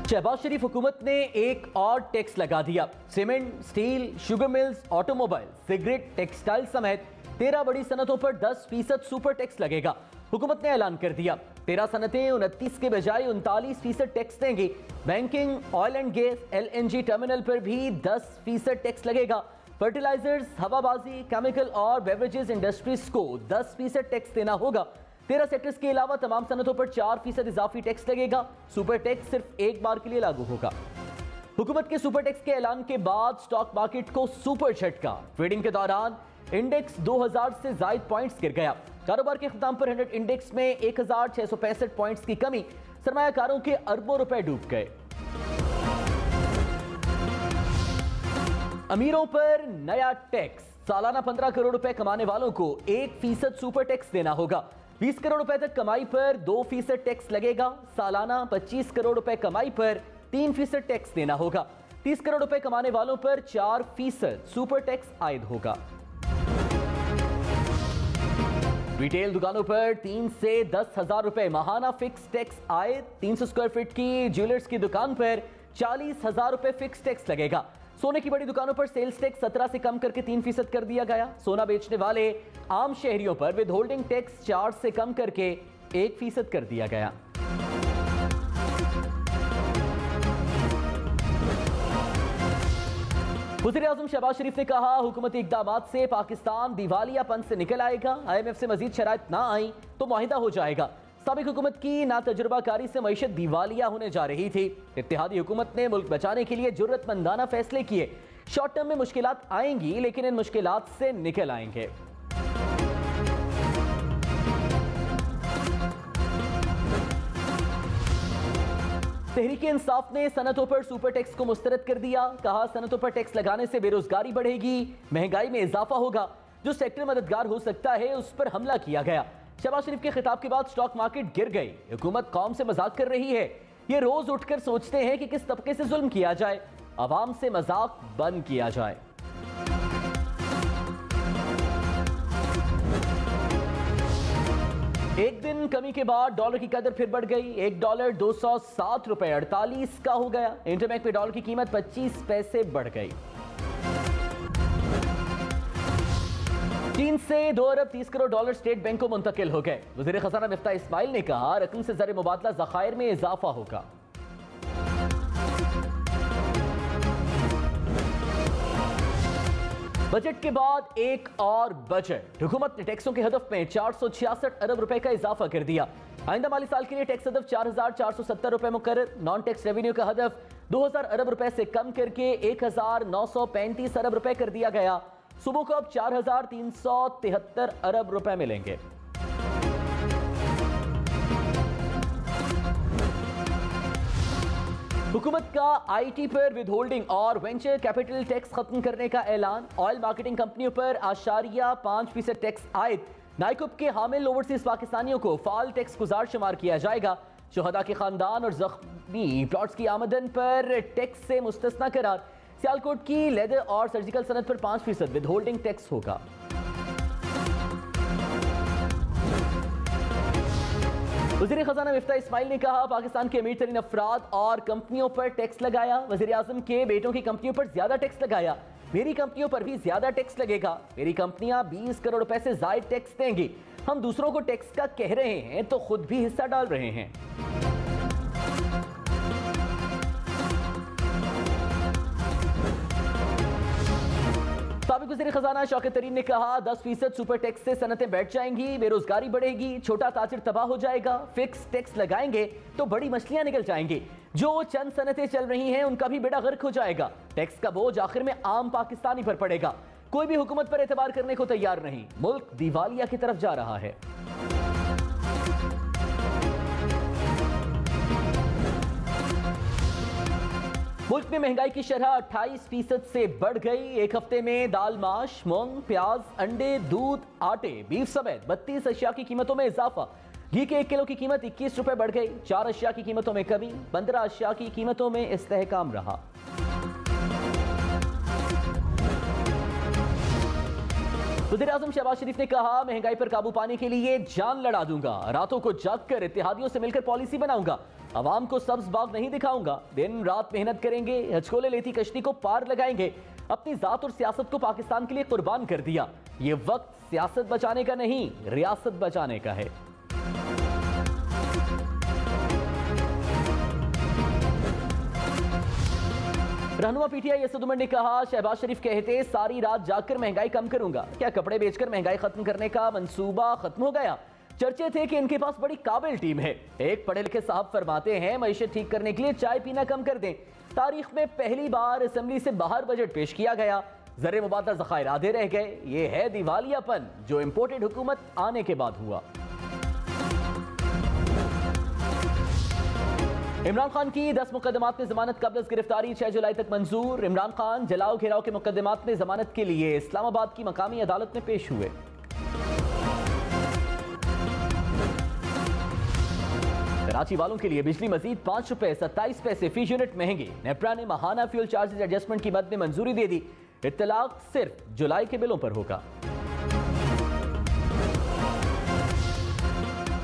शहबाज शरीफ हुकूमत ने एक और टैक्स लगा दिया। Cement, steel, sugar mills, automobile, cigarette, textile समेत 13 बड़ी सनतों पर 10% सुपर टैक्स लगेगा। हुकूमत ने ऐलान कर दिया 13 सनतें 29 के बजाय 39% टैक्स देंगी। Banking, oil and gas, LNG terminal पर भी 10% टैक्स लगेगा। फर्टिलाइजर्स, हवाबाजी, केमिकल और बेवरेजेस इंडस्ट्रीज को 10% टैक्स देना होगा। 13 सेक्टर्स के अलावा तमाम सनतों पर 4% इजाफी टैक्स लगेगा। सुपर टैक्स सिर्फ एक बार के लिए लागू होगा। हुकूमत के सुपर टैक्स के ऐलान के बाद स्टॉक मार्केट को सुपर झटका। ट्रेडिंग के दौरान इंडेक्स 2000 से जायद पॉइंट्स गिर गया। कारोबार के इख्तिताम पर 100 इंडेक्स में 1665 पॉइंट्स की कमी, सरमायाकारों के अरबों रुपए डूब गए। अमीरों पर नया टैक्स। सालाना 15 करोड़ रुपए कमाने वालों को 1% सुपर टैक्स देना होगा। 20 करोड़ रुपए तक कमाई पर 2% टैक्स लगेगा। सालाना 25 करोड़ रुपए कमाई पर 3% टैक्स देना होगा। 30 करोड़ रुपए कमाने वालों पर 4% सुपर टैक्स आयद होगा। रिटेल दुकानों पर 3 से 10 हजार रुपए माहाना फिक्स टैक्स आयद। 300 स्क्वायर फीट की ज्वेलर्स की दुकान पर 40,000 रुपए फिक्स टैक्स लगेगा। सोने की बड़ी दुकानों पर सेल्स टैक्स 17 से कम करके 3% कर दिया गया। सोना बेचने वाले आम शहरियों पर विद होल्डिंग टैक्स 4 से कम करके 1% कर दिया गया। वज़ीर-ए-आज़म शहबाज शरीफ ने कहा हुकूमती इक़दामात से पाकिस्तान दिवालियापन से निकल आएगा। IMF से मजीद शराइत ना आई तो मुआहिदा हो जाएगा। साबिक हुकूमत की नातजुर्बाकारी से मईशत दिवालिया होने जा रही थी। इत्तेहादी हुकूमत ने मुल्क बचाने के लिए जुर्रतमंदाना फैसले किए। शॉर्ट टर्म में मुश्किलात आएंगी लेकिन इन मुश्किलात से निकल आएंगे। तहरीक इंसाफ ने सनतों पर सुपर टैक्स को मुस्तरद कर दिया। कहा सनतों पर टैक्स लगाने से बेरोजगारी बढ़ेगी, महंगाई में इजाफा होगा। जो सेक्टर मददगार हो सकता है उस पर हमला किया गया। शहबाज शरीफ के खिताब के बाद स्टॉक मार्केट गिर गई। हुकूमत कौम से मजाक कर रही है। ये रोज उठकर सोचते हैं कि किस तबके से जुल्म किया जाए, अवाम से मजाक बंद किया जाए। एक दिन कमी के बाद डॉलर की कदर फिर बढ़ गई। $1 207 रुपए 48 का हो गया। इंटरबैंक में डॉलर की कीमत 25 पैसे बढ़ गई। चीन से 2 अरब 30 करोड़ डॉलर स्टेट बैंक को मुंतकिल हो गए। वज़ीर खजाना मिफ्ताह इस्माइल ने कहा रकम से ज़र मुबादला ज़खायर में इजाफा होगा। बजट के बाद एक और बजट। हुकूमत ने टैक्सों के हदफ में 466 अरब रुपए का इजाफा कर दिया। आइंदा माली साल के लिए टैक्स हदफ 4470 रुपए मुकर्रर। नॉन टैक्स रेवेन्यू का हदफ 2000 अरब रुपए से कम करके 1935 अरब रुपए कर दिया गया। सूबों को अब 4373 अरब रुपए मिलेंगे। हुकूमत का IT पर विद होल्डिंग और वेंचर कैपिटल टैक्स खत्म करने का ऐलान। ऑयल मार्केटिंग कंपनियों पर 5% टैक्स आयद। नाइकुब के हामिल ओवरसीज पाकिस्तानियों को फाल टैक्स गुजार शुमार किया जाएगा। शुहदा के खानदान और जख्मी प्लॉट्स की आमदन पर टैक्स से मुस्तस्ना करार। सियालकोट की लेदर और सर्जिकल सनत पर 5% विद होल्डिंग टैक्स होगा। वज़ीर खजाना मिफ्ताह इस्माइल ने कहा पाकिस्तान के अमीर तरीन अफराद और कंपनियों पर टैक्स लगाया। वज़ीर आज़म के बेटों की कंपनियों पर ज्यादा टैक्स लगाया। मेरी कंपनियों पर भी ज्यादा टैक्स लगेगा। मेरी कंपनियां 20 करोड़ रुपए से जायद टैक्स देंगी। हम दूसरों को टैक्स का कह रहे हैं तो खुद भी हिस्सा डाल रहे हैं। साबिक वज़ीर खजाना शौकत तरीन ने कहा 10% सुपर टैक्स से सनतें बैठ जाएंगी, बेरोजगारी बढ़ेगी, छोटा ताजिर तबाह हो जाएगा। फिक्स टैक्स लगाएंगे तो बड़ी मछलियां निकल जाएंगी। जो चंद सनतें चल रही हैं उनका भी बेड़ा गर्क हो जाएगा। टैक्स का बोझ आखिर में आम पाकिस्तानी पर पड़ेगा। कोई भी हुकूमत पर एतबार करने को तैयार नहीं। मुल्क दिवालिया की तरफ जा रहा है। मुल्क में महंगाई की शरह 28% से बढ़ गई। एक हफ्ते में दाल, माश, मूंग, प्याज, अंडे, दूध, आटे, बीफ समेत 32 अशिया की कीमतों में इजाफा। घी के 1 किलो की कीमत 21 रुपए बढ़ गई। 4 अशिया की कीमतों में कमी, 15 अशिया की कीमतों में इस्तेहकाम रहा। वज़ीर-ए-आज़म शहबाज शरीफ ने कहा, महंगाई पर काबू पाने के लिए जान लड़ा दूंगा, रातों को जागकर इत्तेहादियों से मिलकर पॉलिसी बनाऊंगा, अवाम को सब्ज बाग नहीं दिखाऊंगा, दिन रात मेहनत करेंगे, हचकोले लेती कश्ती को पार लगाएंगे, अपनी जात और सियासत को पाकिस्तान के लिए कुर्बान कर दिया। ये वक्त सियासत बचाने का नहीं, रियासत बचाने का है। रहनुमा पीटीआई असद उमर ने कहा, शहबाज शरीफ कहते सारी रात जागकर महंगाई कम करूंगा, क्या कपड़े बेचकर महंगाई खत्म करने का मंसूबा खत्म हो गया? चर्चे थे कि इनके पास बड़ी काबिल टीम है। एक पढ़े लिखे साहब फरमाते हैं, मईशत ठीक करने के लिए चाय पीना कम कर दें। तारीख में पहली बार असेंबली से बाहर बजट पेश किया गया, ज़र मुबादला ज़खायर आधे रह गए। ये है दिवालियापन जो इंपोर्टेड हुकूमत आने के बाद हुआ। इमरान खान की 10 मुकदमात में जमानत कबल गिरफ्तारी 6 जुलाई तक मंजूर। इमरान खान जलाओ घेराव के मुकदमात में जमानत के लिए इस्लामाबाद की मकामी अदालत में पेश हुए। कराची वालों के लिए बिजली मजीद 5 रुपए 27 पैसे फी यूनिट महंगी। नेपरा ने माहाना फ्यूल चार्जेज एडजस्टमेंट की मद में मंजूरी दे दी। इत्तलाक सिर्फ जुलाई के बिलों पर होगा।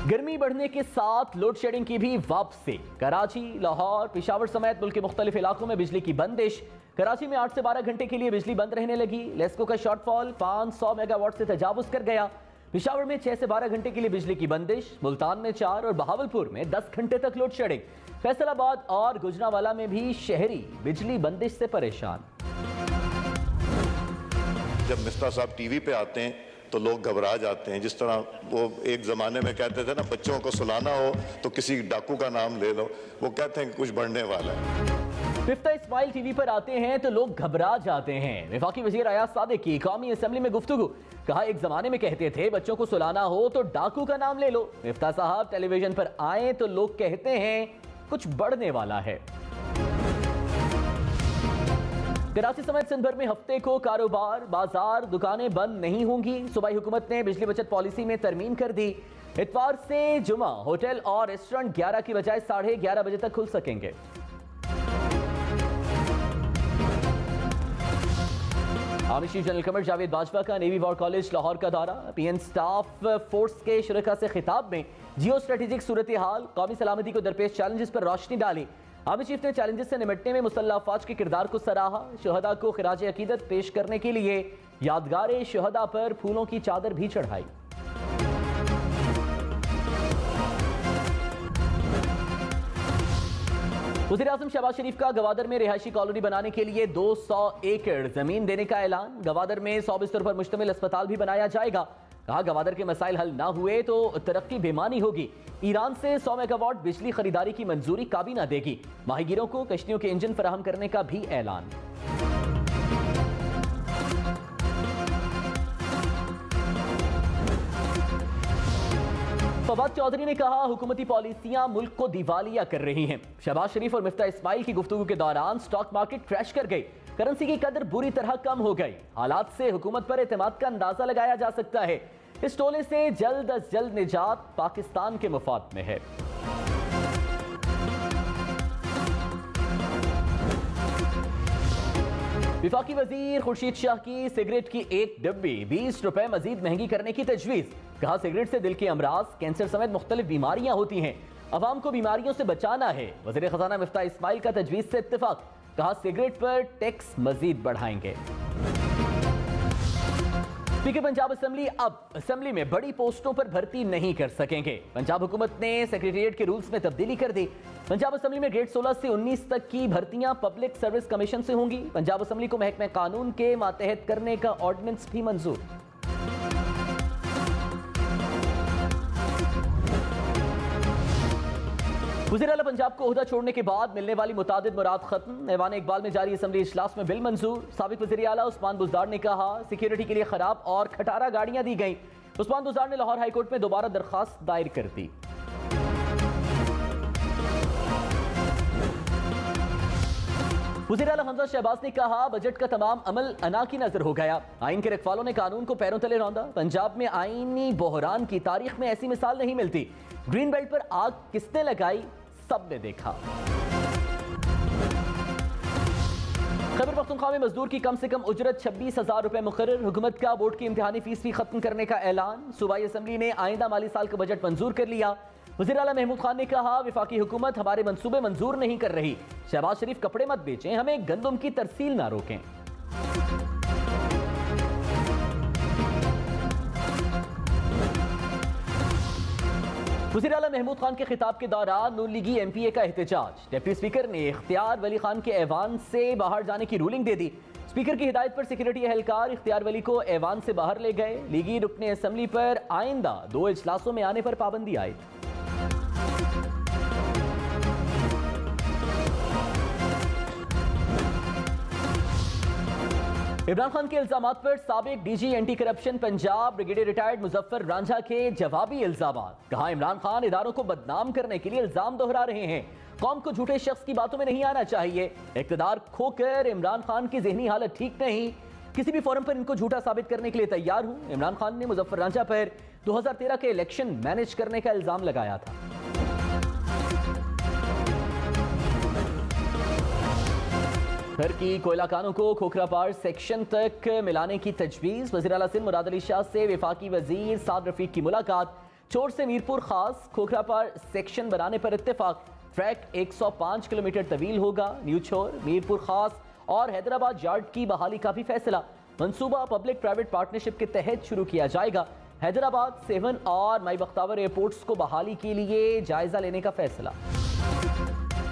गर्मी बढ़ने के साथ लोड शेडिंग की भी वापसी। कराची, लाहौर, पेशावर समेत मुल्क के मुख्तलिफ इलाकों में बिजली की बंदिश। कराची में 8 से 12 घंटे के लिए बिजली बंद रहने लगी। लेस्को का शॉर्टफॉल 500 मेगावाट से तजावुज कर गया। पेशावर में 6 से 12 घंटे के लिए बिजली की बंदिश। मुल्तान में 4 और बहावलपुर में 10 घंटे तक लोड शेडिंग। फैसलाबाद और गुजरांवाला में भी शहरी बिजली बंदिश से परेशान। जब मिफ्ता साहब टीवी पे आते हैं तो लोग घबरा जाते हैं। जिस तरह वो एक ज़माने में कहते थे ना, बच्चों को सुलाना हो तो किसी डाकू का नाम ले लो, वो कहते हैं कि कुछ बढ़ने वाला है। मिफ्ता इस्माइल टीवी पर आते हैं तो लोग घबरा जाते हैं। वफाकी वज़ीर अयाज सादिक की कौमी असेंबली में गुफ्तगू। कहा, एक ज़माने में कहते थे बच्चों को सुलाना हो तो डाकू का नाम ले लो। मिफ्ता साहब टेलीविजन पर आए तो लोग कहते हैं कुछ बढ़ने वाला है। कराची समेत सिंध भर में हफ्ते को कारोबार, बाजार, दुकानें बंद नहीं होंगी। सूबाई हुकूमत ने बिजली बचत पॉलिसी में तरमीम कर दी। इतवार से जुमा होटल और रेस्टोरेंट 11 की बजाय 11:30 बजे तक खुल सकेंगे। Army chief general Qamar Javed Bajwa का नेवी वॉर कॉलेज लाहौर का दौरा। पीएन स्टाफ फोर्स के शुरका से खिताब में जियो स्ट्रेटेजिक सूरत हाल, कौमी सलामती को दरपेश चैलेंजेस पर रोशनी डाली। आर्मी चीफ ने चैलेंजेस से निपटने में मुसल्लह अफवाज के किरदार को सराहा। शुहदा को खिराज अकीदत पेश करने के लिए यादगार शुहदा पर फूलों की चादर भी चढ़ाई। वज़ीर-ए-आज़म शहबाज शरीफ का गवादर में रिहायशी कॉलोनी बनाने के लिए 200 एकड़ जमीन देने का ऐलान। गवादर में 100 बिस्तर पर मुश्तमिल अस्पताल भी बनाया जाएगा। कहा, गवादर के मसाइल हल ना हुए तो तरक्की बेमानी होगी। ईरान से 100 मेगावाट बिजली खरीदारी की मंजूरी काबीना देगी। माहीगीरों को कश्तियों के इंजन फराहम करने का भी ऐलान। फवाद चौधरी ने कहा, हुकूमती पॉलिसियां मुल्क को दिवालिया कर रही हैं। शहबाज शरीफ और मिफ्ता इस्माइल की गुफ्तगू के दौरान स्टॉक मार्केट क्रैश कर गई। करेंसी की कदर बुरी तरह कम हो गई। हालात से हुकूमत पर एतमाद का अंदाजा लगाया जा सकता है। इस टोले से जल्द अज जल्द निजात पाकिस्तान के मुफाद में है। विफाकी वजीर खुर्शीद शाह की सिगरेट की एक डिब्बी 20 रुपए मजीद महंगी करने की तजवीज। कहा, सिगरेट से दिल के अमराज, कैंसर समेत मुख्तलिफ बीमारियां होती हैं। अवाम को बीमारियों से बचाना है। वज़ीर खजाना मिफ्ता इस्माइल का तजवीज से इत्तेफाक। कहा, सिगरेट पर टैक्स मजीद बढ़ाएंगे। स्पीकर पंजाब असेंबली अब असेंबली में बड़ी पोस्टों पर भर्ती नहीं कर सकेंगे। पंजाब हुकूमत ने सेक्रेटेरिएट के रूल्स में तब्दीली कर दी। पंजाब असेंबली में ग्रेड 16 से 19 तक की भर्तियां पब्लिक सर्विस कमीशन से होंगी। पंजाब असेंबली को महकमे कानून के मातहत करने का ऑर्डिनेंस भी मंजूर। वज़ीर आला पंजाब को ओहदा छोड़ने के बाद मिलने वाली मुतादिद मुराद खत्म। ऐवान इकबाल में जारी असेंबली इजलास में बिल मंजूर। साबिक वज़ीर आला उस्मान बुज़दार ने कहा, सिक्योरिटी के लिए खराब और खटारा गाड़ियां दी गई। उस्मान बुज़दार ने लाहौर हाईकोर्ट में दोबारा दरखास्त दायर कर दी। वज़ीर आला हमजा शहबाज ने कहा, बजट का तमाम अमल अना की नजर हो गया। आइन के रखवालों ने कानून को पैरों तले रौंदा। पंजाब में आईनी बहरान की तारीख में ऐसी मिसाल नहीं मिलती। ग्रीन बेल्ट पर आग किसने लगाई, सबने देखा। खैबर पख्तूनख्वा में मजदूर की कम से कम उजरत 26,000 रुपए मुकर्रर। हुकूमत का बोर्ड की इम्तिहानी फीस भी खत्म करने का ऐलान। सूबाई असम्बली ने आइंदा माली साल का बजट मंजूर कर लिया। वज़ीर आला महमूद खान ने कहा, विफाकी हुकूमत हमारे मंसूबे मंजूर नहीं कर रही। शहबाज शरीफ कपड़े मत बेचें, हमें गंदम की तरसील ना रोकें। वज़ीर आला महमूद खान के खिताब के दौरान नून लीगी MPA का एहतजाज। डिप्टी स्पीकर ने इख्तियार वली खान के ऐवान से बाहर जाने की रूलिंग दे दी। स्पीकर की हिदायत पर सिक्योरिटी एहलकार इख्तियार वली को ऐवान से बाहर ले गए। लीगी रुकने असम्बली पर आइंदा 2 इजलासों में आने पर पाबंदी आयद। इमरान खान के इल्जामात पर साबिक DG anti corruption Punjab brigadier retired Muzaffar Ranjha के जवाबी इल्जामात। कहा, इमरान खान इदारों को बदनाम करने के लिए इल्जाम दोहरा रहे हैं। कौम को झूठे शख्स की बातों में नहीं आना चाहिए। इक़्तिदार खोकर इमरान खान की ज़हनी हालत ठीक नहीं। किसी भी फोरम पर इनको झूठा साबित करने के लिए तैयार हूं। इमरान खान ने मुजफ्फर रांझा पर 2013 के इलेक्शन मैनेज करने का इल्जाम लगाया था। घर की कोयला कानों को खोखरापार सेक्शन तक मिलाने की तजवीज़। वज़ीर आला सिंध मुराद अली शाह से वफाकी वज़ीर साद रफीक की मुलाकात। चोर से मीरपुर खास खोखरापार सेक्शन बनाने पर इत्तेफाक। ट्रैक 105 किलोमीटर तवील होगा। न्यू छोर, मीरपुर खास और हैदराबाद यार्ड की बहाली का भी फैसला। मंसूबा पब्लिक प्राइवेट पार्टनरशिप के तहत शुरू किया जाएगा। हैदराबाद, सेवन और माई बख्तावर एयरपोर्ट्स को बहाली के लिए जायजा लेने का फैसला।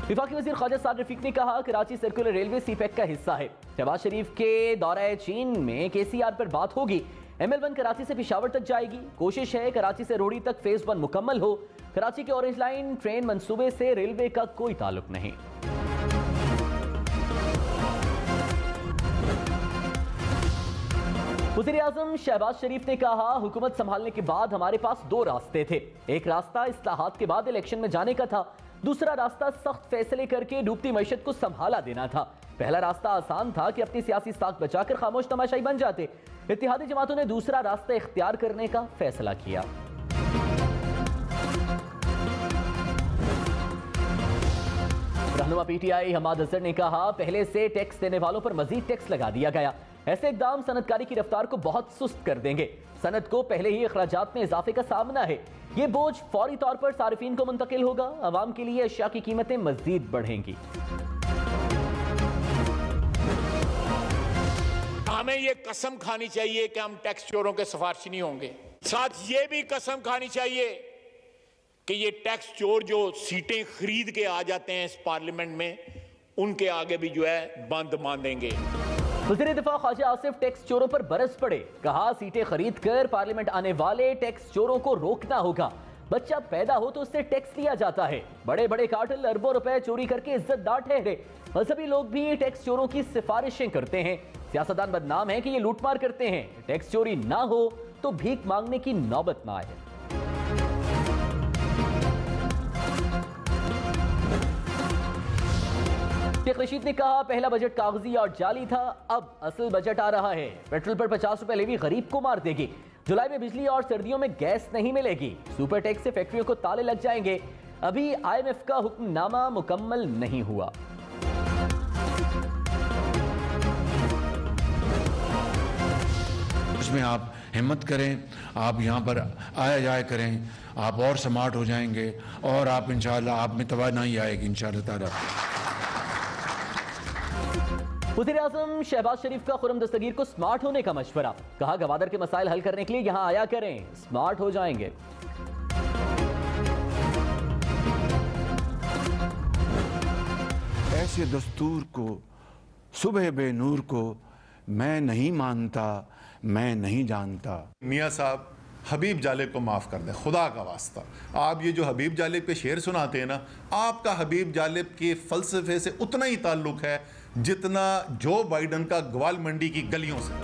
विफाकी वज़ीर ख्वाजा साद रफीक ने कहा, कराची सर्कुलर रेलवे CPEC का हिस्सा है। शहबाज शरीफ के दौरे चीन में KCR पर बात होगी। ML1 कराची से पेशावर तक जाएगी। कोशिश है कराची से रोहड़ी तक फेज 1 मुकम्मल हो। कराची के ऑरेंज लाइन ट्रेन मंसूबे से रेलवे का कोई ताल्लुक नहीं। वज़ीर आज़म शहबाज शरीफ ने कहा, हुकूमत संभालने के बाद हमारे पास 2 रास्ते थे। एक रास्ता इस्लाहात के बाद इलेक्शन में जाने का था। दूसरा रास्ता सख्त फैसले करके डूबती मईशत को संभाला देना था। पहला रास्ता आसान था कि अपनी सियासी साख बचाकर खामोश तमाशाई बन जाते। इत्तेहादी जमातों ने दूसरा रास्ता इख्तियार करने का फैसला किया। रहनुमा PTI हमाद अजहर ने कहा, पहले से टैक्स देने वालों पर मजीद टैक्स लगा दिया गया। ऐसे इकदाम सनतकारी की रफ्तार को बहुत सुस्त कर देंगे। सनत को पहले ही अखराजात में इजाफे का सामना है। ये बोझ फौरी तौर पर सारिफीन को मुंतकिल होगा। अवाम के लिए अशिया की कीमतें मजीद बढ़ेंगी। हमें ये कसम खानी चाहिए कि हम टैक्स चोरों के सिफारिशी नहीं होंगे। साथ ये भी कसम खानी चाहिए कि ये टैक्स चोर जो सीटें खरीद के आ जाते हैं इस पार्लियामेंट में, उनके आगे भी जो है बंद मानेंगे। वज़ीर दिफा ख्वाजा आसिफ टैक्स चोरों पर बरस पड़े। कहा, सीटें खरीद कर पार्लियामेंट आने वाले टैक्स चोरों को रोकना होगा। बच्चा पैदा हो तो उससे टैक्स लिया जाता है। बड़े बड़े कार्टेल अरबों रुपए चोरी करके इज्जतदार ठहरे। मजहबी लोग भी टैक्स चोरों की सिफारिशें करते हैं। सियासतदान बदनाम है कि ये लूटमार करते हैं। टैक्स चोरी ना हो तो भीख मांगने की नौबत ना आए। शेख रशीद ने कहा, पहला बजट कागजी और जाली था, अब असल बजट आ रहा है। पेट्रोल पर 50 रुपए लेवी गरीब को मार देगी। जुलाई में बिजली और सर्दियों में गैस नहीं मिलेगी। सुपर टैक्स से फैक्ट्रियों को ताले लग जाएंगे। अभी IMF का हुक्मनामा मुकम्मल नहीं हुआ। उसमें आप हिम्मत करें, आप यहाँ पर आया जाया करें, आप और स्मार्ट हो जाएंगे और आप इंशाअल्लाह आप में तवानाई आएगी इंशाअल्लाह ताला। वज़ीर आज़म शहबाज शरीफ का खुर्रम दस्तगीर को स्मार्ट होने का मशवरा। कहा, गवादर के मसाइल हल करने के लिए यहाँ आया करें, स्मार्ट हो जाएंगे। ऐसे दस्तूर को, सुबह बेनूर को मैं नहीं मानता, मैं नहीं जानता। मियाँ साहब हबीब जालिब को माफ़ कर दें, खुदा का वास्ता। आप ये जो हबीब जालिब के शेर सुनाते हैं ना, आपका हबीब जालिब के फ़लसफ़े से उतना ही ताल्लुक़ है जितना जो बाइडन का ग्वाल मंडी की गलियों से।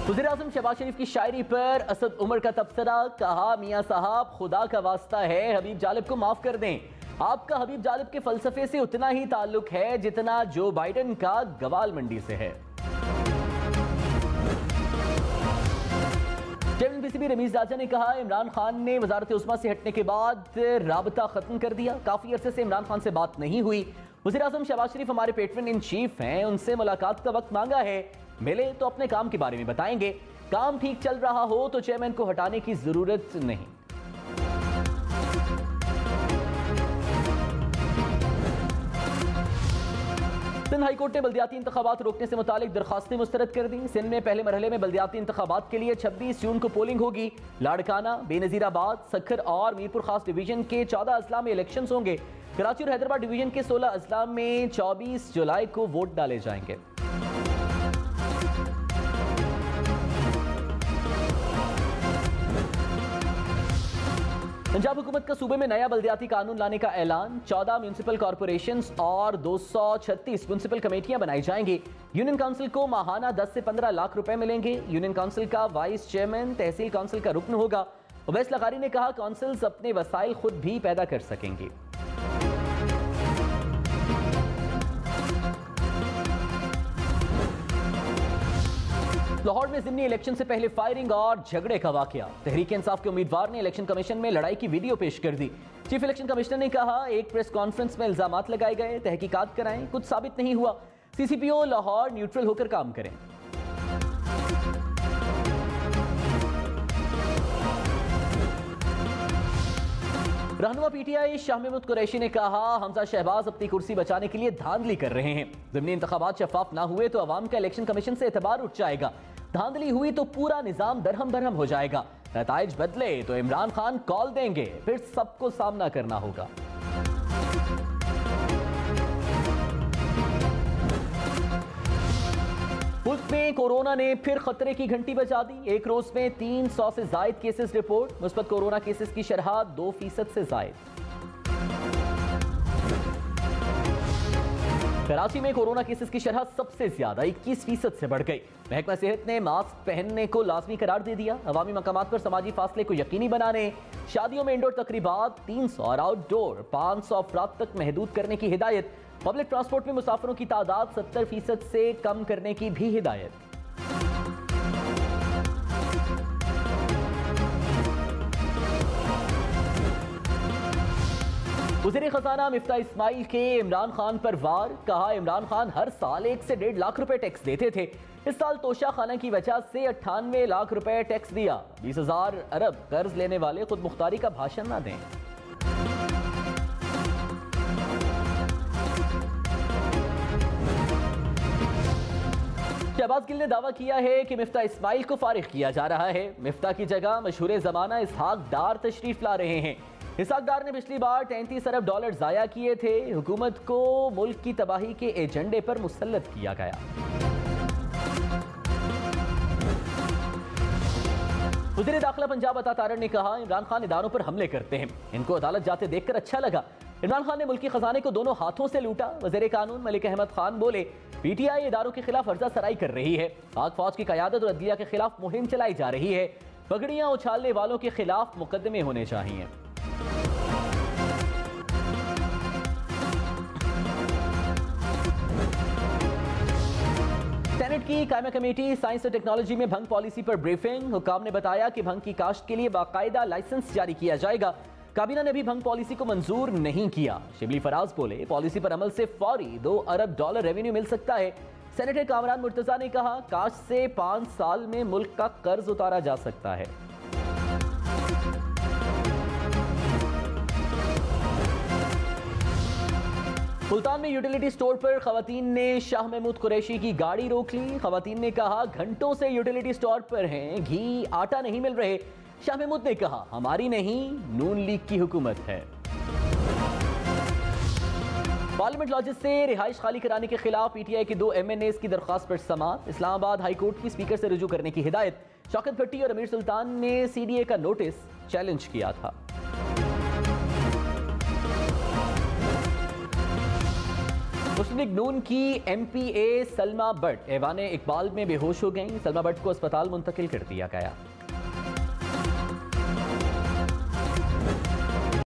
वज़ीर आज़म शहबाज शरीफ की शायरी पर असद उमर का तबसरा। कहा, मियाँ साहब खुदा का वास्ता है हबीब जालिब को माफ़ कर दें। आपका हबीब जालिब के फ़लसफ़े से उतना ही ताल्लुक़ है जितना जो बाइडन का ग्वाल मंडी से है। चेयरमैन पीसीबी रमीज राजा ने कहा, इमरान खान ने वजारत उस्मा से हटने के बाद राबता खत्म कर दिया। काफी अरसे से इमरान खान से बात नहीं हुई। वज़ीर आज़म शहबाज शरीफ हमारे पेट्रन इन चीफ हैं, उनसे मुलाकात का वक्त मांगा है, मिले तो अपने काम के बारे में बताएंगे। काम ठीक चल रहा हो तो चेयरमैन को हटाने की जरूरत नहीं। सिंध हाईकोर्ट ने बल्दियाती इंतखाबात रोकने से मुतालिक दरखास्तें मुस्तरद कर दी। सिंध में पहले मरहले में बल्दियाती इंतखाबात के लिए 26 जून को पोलिंग होगी। लाड़काना, बेनजीराबाद, सखर और मीरपुर खास डिवीजन के 14 अजला में इलेक्शन होंगे। कराची और हैदराबाद डिवीजन के 16 अजला में 24 जुलाई को वोट डाले जाएंगे। पंजाब हुकूमत का सूबे में नया बल्दियाती कानून लाने का ऐलान। 14 म्यूनिसिपल कॉरपोरेशंस और 236 म्यूनिसिपल कमेटियां बनाई जाएंगी। यूनियन काउंसिल को माहाना 10 से 15 लाख रुपए मिलेंगे। यूनियन काउंसिल का वाइस चेयरमैन तहसील काउंसिल का रुकन होगा। उवैस लगारी ने कहा, काउंसिल्स अपने वसाइल खुद भी पैदा कर सकेंगी। लाहौर में ज़िमनी इलेक्शन से पहले फायरिंग और झगड़े का वाकया। तहरीक इंसाफ के उम्मीदवार ने इलेक्शन कमीशन में लड़ाई की वीडियो पेश कर दी। चीफ इलेक्शन कमिश्नर ने कहा, एक प्रेस कॉन्फ्रेंस में इल्जामात लगाए गए, तहकीकात कराएं, कुछ साबित नहीं हुआ। सीसीपीओ लाहौर न्यूट्रल होकर काम करें। रहनुमा पीटीआई शाह महमूद कुरैशी ने कहा, हमजा शहबाज अपनी कुर्सी बचाने के लिए धांधली कर रहे हैं। ज़िमनी इंतखाबात शफाफ ना हुए तो अवाम का इलेक्शन कमीशन से एतबार उठ जाएगा। धांधली हुई तो पूरा निजाम दरहम बरहम हो जाएगा। नताइज बदले तो इमरान खान कॉल देंगे, फिर सबको सामना करना होगा। मुल्क में कोरोना ने फिर खतरे की घंटी बजा दी। एक रोज में 300 से जायद केसेस रिपोर्ट। मुस्बत कोरोना केसेस की शरह 2% से जायद। कराची में कोरोना केसेस की शरह सबसे ज्यादा 21% से बढ़ गई। महकमा सेहत ने मास्क पहनने को लाजमी करार दे दिया। अवामी मकामात पर समाजी फासले को यकीनी बनाने, शादियों में इंडोर तकरीबात 300 और आउटडोर 500 अफराद तक महदूद करने की हिदायत। पब्लिक ट्रांसपोर्ट में मुसाफिरों की तादाद 70% से कम करने की भी हिदायत। वज़ीर खजाना मिफ्ता इस्माइल के इमरान खान पर वार। कहा, इमरान खान हर साल 1 से 1.5 लाख रुपए टैक्स देते थे। इस साल तोशा खाना की वजह से 98 लाख रुपए टैक्स दिया। 20,000 अरब कर्ज लेने वाले खुद मुख्तारी का भाषण ना दें। शहबाज गिल ने दावा किया है कि मिफ्ता इस्माइल को फारिग किया जा रहा है। मिफ्ता की जगह मशहूर जमाना इसहाक डार तशरीफ ला रहे हैं। इसहाक डार ने पिछली बार 33 अरब डॉलर जाया किए थे। हुकूमत को मुल्क की तबाही के एजेंडे पर मुसल्लत किया गया। वज़ीर दाखिला पंजाब अता तारड़ ने कहा, इमरान खान इदारों पर हमले करते हैं, इनको अदालत जाते देखकर अच्छा लगा। इमरान खान ने मुल्की खजाने को दोनों हाथों से लूटा। वज़ीर कानून मलिक अहमद खान बोले, पीटीआई इदारों के खिलाफ अर्जा सराई कर रही है। पाक फौज की क़यादत और अदलिया के खिलाफ मुहिम चलाई जा रही है। पगड़ियां उछालने वालों के खिलाफ मुकदमे होने चाहिए। सेनेट की कायमा कमेटी साइंस और टेक्नोलॉजी में भंग पॉलिसी पर ब्रीफिंग। हुकाम ने बताया कि भंग की काश्त के लिए बाकायदा लाइसेंस जारी किया जाएगा। काबीना ने भी भंग पॉलिसी को मंजूर नहीं किया। शिबली फराज बोले, पॉलिसी पर अमल से फौरी 2 अरब डॉलर रेवेन्यू मिल सकता है। सेनेटर कामरान मुर्तजा ने कहा, काश्त से 5 साल में मुल्क का कर्ज उतारा जा सकता है। मुल्तान में यूटिलिटी स्टोर पर खवातीन ने शाह महमूद कुरैशी की गाड़ी रोक ली। खवातीन ने कहा, घंटों से यूटिलिटी स्टोर पर हैं, घी आटा नहीं मिल रहे। शाह महमूद ने कहा, हमारी नहीं, नून लीग की हुकूमत है। पार्लियामेंट लॉजेस से रिहाइश खाली कराने के खिलाफ पीटीआई के 2 MNAs की दरख्वास्त पर समाअत। इस्लामाबाद हाई कोर्ट की स्पीकर से रुजू करने की हिदायत। शौकत भट्टी और अमीर सुल्तान ने CDA का नोटिस चैलेंज किया था। मुस्लिम लीग नून की MPA सलमा बट ऐवान इकबाल में बेहोश हो गईं। सलमा बट को अस्पताल मुंतकिल कर दिया गया।